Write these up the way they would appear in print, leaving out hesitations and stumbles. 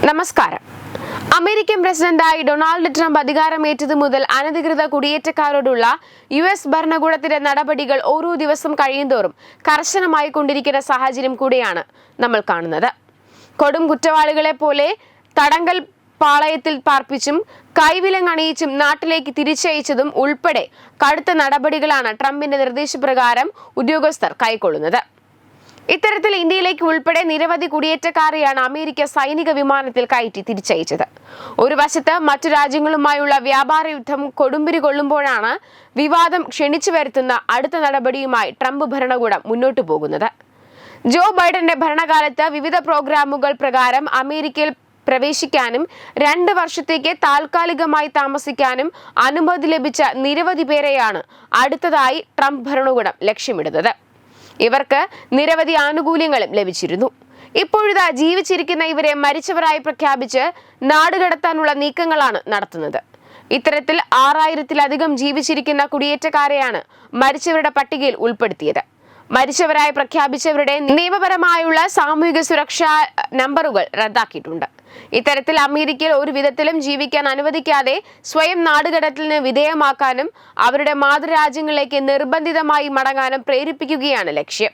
നമസ്കാരം. അമേരിക്കൻ പ്രസിഡന്റായി Donald Trump അധികാരമേറ്റതു മുതൽ അനധികൃത കുടിയേറ്റക്കാരോടുള്ള US ഭരണകൂടത്തിന്റെ നടപടികൾ ഓരോ ദിവസം കഴിയുന്തോറും കർശനമായി കൊണ്ടിരിക്കുന്ന സാഹചര്യം കൂടെയാണ് നമ്മൾ കാണുന്നത്. കൊടും കുറ്റവാളികളെ പോലെ തടങ്കൽ പാളയത്തിൽ പാർപ്പിച്ചും കൈവിലങ്ങണിയിച്ചും നാട്ടിലേക്ക് തിരിച്ചയച്ചതും ഉൾപ്പെടെ കടുത്ത നടപടികളാണ് ട്രംപിന്റെ നിർദ്ദേശപ്രകാരം ഉദ്യോഗസ്ഥർ കൈക്കൊള്ളുന്നത്. ഇത്തരത്തിൽ ഇന്ത്യയിലേക്ക് ഉൾപ്പെടെ നിരവധി കുടിയേറ്റക്കാരെയാണ് അമേരിക്ക സൈനിക വിമാനത്തിൽ കയറ്റി തിരിച്ചയച്ചത്. ഒരു വശത്ത് മറ്റു രാജ്യങ്ങളുമായുള്ള വ്യാപാര യുദ്ധം കൊടുമ്പിരി കൊള്ളുമ്പോഴാണ് വിവാദം ക്ഷണിച്ചു വരുത്തുന്ന അടുത്ത നടപടിയുമായി ട്രംപ് ഭരണകൂടം മുന്നോട്ടു പോകുന്നത്. ജോ ബൈഡന്റെ ഭരണകാലത്ത് വിവിധ പ്രോഗ്രാമുകൾ പ്രകാരം അമേരിക്കയിൽ പ്രവേശിക്കാനും 2 വർഷത്തേക്ക് താൽക്കാലികമായി താമസിക്കാനും അനുമതി ലഭിച്ച നിരവധി പേരെയാണ് അടുത്തതായി ട്രംപ് ഭരണകൂടം ലക്ഷ്യമിടുന്നത്. ഇവർക്ക് നിരവധി ആനുകൂല്യങ്ങളും ലഭിച്ചിരുന്നു. ഇപ്പോഴിതാ ജീവിച്ചിരിക്കുന്ന ഇവരെ മരിച്ചവരായി പ്രഖ്യാപിച്ച് നാടുകടത്താനുള്ള നീക്കങ്ങളാണ് നടത്തുന്നത്. ഇത്തരത്തിൽ 6000-ലധികം ജീവിച്ചിരിക്കുന്ന കുടിയേറ്റക്കാരെയാണ് മരിച്ചവരുടെ പട്ടികയിൽ ഉൾപ്പെടുത്തിയത്. മരിച്ചവരായി പ്രഖ്യാപിച്ചവരുടെ നിയമപരമായുള്ള സാമൂഹിക സുരക്ഷാ നമ്പറുകൾ റദ്ദാക്കിയിട്ടുണ്ട്. ഇത്തരത്തിൽ അമേരിക്കയിൽ ഒരു വിധത്തിലും ജീവിക്കാൻ അനുവദിക്കാതെ സ്വയം നാടുകടത്തലിന് വിധേയമാക്കാനും അവരുടെ മാതൃരാജ്യങ്ങളിലേക്ക് നിർബന്ധിതമായി മടങ്ങാനും പ്രേരിപ്പിക്കുകയാണ് ലക്ഷ്യം.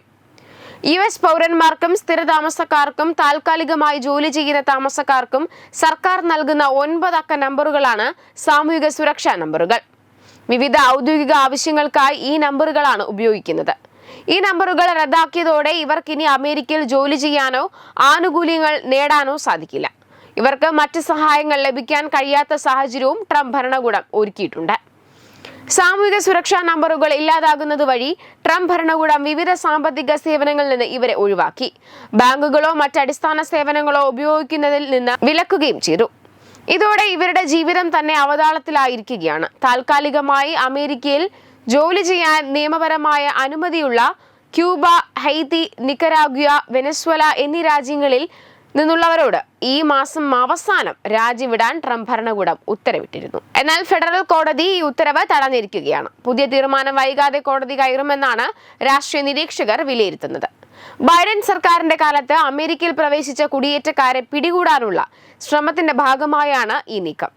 US പൗരന്മാർക്കും സ്ഥിരതാമസക്കാർക്കും താൽക്കാലികമായി ജോലി ചെയ്യുന്ന താമസക്കാർക്കും സർക്കാർ നൽകുന്ന 9 അക്ക നമ്പറുകളാണ് സാമൂഹിക സുരക്ഷാ നമ്പറുകൾ. വിവിധ ഔദ്യോഗിക ആവശ്യങ്ങൾക്കായി ഈ നമ്പറുകളാണ് ഉപയോഗിക്കുന്നത്. ഈ നമ്പറുകൾ റദ്ദാക്കിയതോടെ ഇവർക്കിനി അമേരിക്കയിൽ ജോലി ചെയ്യാനോ ആനുകൂല്യങ്ങൾ നേടാനോ സാധിക്കില്ല. ഇവർക്ക് മറ്റ് സഹായങ്ങൾ ലഭിക്കാൻ കഴിയാത്ത സാഹചര്യവും ട്രംപ് ഭരണകൂടം ഒരുക്കിയിട്ടുണ്ട്. സാമൂഹിക സുരക്ഷാ നമ്പറുകൾ ഇല്ലാതാകുന്നത് വഴി ട്രംപ് ഭരണകൂടം വിവിധ സാമ്പത്തിക സേവനങ്ങളിൽ നിന്ന് ഇവരെ ഒഴിവാക്കി. ബാങ്കുകളോ മറ്റ് അടിസ്ഥാന സേവനങ്ങളോ ഉപയോഗിക്കുന്നതിൽ നിന്ന് വിലക്കുകയും ചെയ്തു. ഇതോടെ ഇവരുടെ ജീവിതം തന്നെ അവതാളത്തിലായിരിക്കുകയാണ്. താൽക്കാലികമായി അമേരിക്കയിൽ ജോലി ചെയ്യാൻ നിയമപരമായ അനുമതിയുള്ള ക്യൂബ, ഹൈതി, നിക്കരാഗ്വ, വെനസ്വേല എന്നീ രാജ്യങ്ങളിൽ നിന്നുള്ളവരോട് ഈ മാസം അവസാനം രാജ്യം ട്രംപ് ഭരണകൂടം ഉത്തരവിട്ടിരുന്നു. എന്നാൽ ഫെഡറൽ കോടതി ഈ ഉത്തരവ് തടഞ്ഞിരിക്കുകയാണ്. പുതിയ തീരുമാനം വൈകാതെ കോടതി കയറുമെന്നാണ് രാഷ്ട്രീയ നിരീക്ഷകർ വിലയിരുത്തുന്നത്. ബൈഡൻ സർക്കാരിന്റെ കാലത്ത് അമേരിക്കയിൽ പ്രവേശിച്ച കുടിയേറ്റക്കാരെ പിടികൂടാനുള്ള ശ്രമത്തിന്റെ ഭാഗമായാണ് ഈ നീക്കം.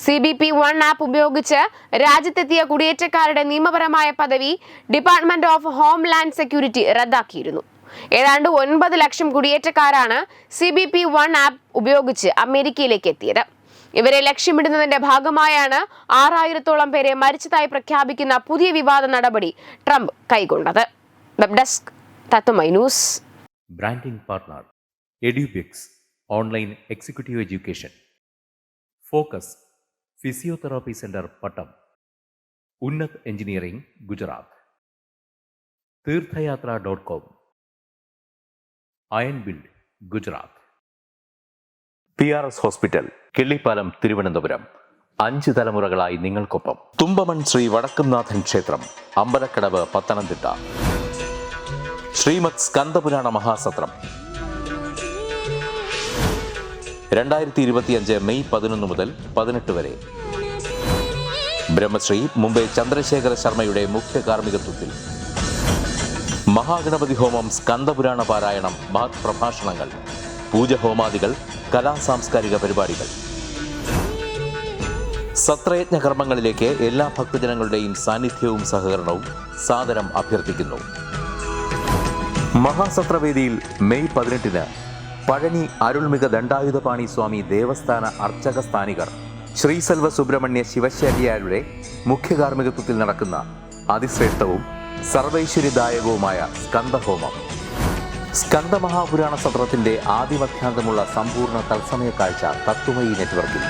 CBP-1 ആപ്പ് ഉപയോഗിച്ച് രാജ്യത്തെത്തിയ കുടിയേറ്റക്കാരുടെ നിയമപരമായ പദവി ഡിപ്പാർട്ട്മെന്റ് ഓഫ് ഹോംലാൻഡ് സെക്യൂരിറ്റി റദ്ദാക്കിയിരുന്നു. ഏതാണ്ട് 9 ലക്ഷം കുടിയേറ്റക്കാരാണ് CBP-1 ആപ്പ് ഉപയോഗിച്ച് അമേരിക്കയിലേക്ക് എത്തിയത്. ഇവരെ ലക്ഷ്യമിടുന്നതിന്റെ ഭാഗമായാണ് 6000-ഓളം പേരെ മരിച്ചതായി പ്രഖ്യാപിക്കുന്ന പുതിയ വിവാദ നടപടി ട്രംപ് കൈക്കൊണ്ടത്. Web desk Tathwamayi news. Branding partner Edubix online executive education. Focus physiotherapy centre Pattom. Unnath engineering Gujarat. തീർത്ഥയാത്ര.com. Iron build Gujarat. PRS hospital Killippalam Thiruvananthapuram. 5 തലമുറകളായി നിങ്ങൾക്കൊപ്പം. തുമ്പമൺ ശ്രീ വടക്കുംനാഥൻ ക്ഷേത്രം അമ്പലക്കടവ് പത്തനംതിട്ട. ശ്രീമദ് സ്കന്ദപുരാണ മഹാസത്രം 2025 മെയ് 11 മുതൽ 18 വരെ. ബ്രഹ്മശ്രീ മുംബൈ ചന്ദ്രശേഖര ശർമ്മയുടെ മുഖ്യ കാർമ്മികത്വത്തിൽ മഹാഗണപതി ഹോമം, സ്കന്ദപുരാണ പാരായണം, മഹത് പ്രഭാഷണങ്ങൾ, പൂജഹോമാദികൾ, കലാസാംസ്കാരിക പരിപാടികൾ. സത്രയജ്ഞ കർമ്മങ്ങളിലേക്ക് എല്ലാ ഭക്തജനങ്ങളുടെയും സാന്നിധ്യവും സഹകരണവും സാദരം അഭ്യർത്ഥിക്കുന്നു. മഹാസത്രവേദിയിൽ മെയ് 18 പഴനി അരുൾമിക ദണ്ഡായുധപാണി സ്വാമി ദേവസ്ഥാന അർച്ചക സ്ഥാനികർ ശ്രീസെൽവ സുബ്രഹ്മണ്യ ശിവശാരിയാരുടെ മുഖ്യ കാർമ്മികത്വത്തിൽ നടക്കുന്ന അതിശ്രേഷ്ഠവും സർവൈശ്വര്യദായകവുമായ സ്കന്ദഹോമം. സ്കന്ദമഹാപുരാണ സത്രത്തിന്റെ ആദിമധ്യാന്തമുള്ള സമ്പൂർണ്ണ തത്സമയ കാഴ്ച തത്വമയി നെറ്റ്വർക്കിൽ.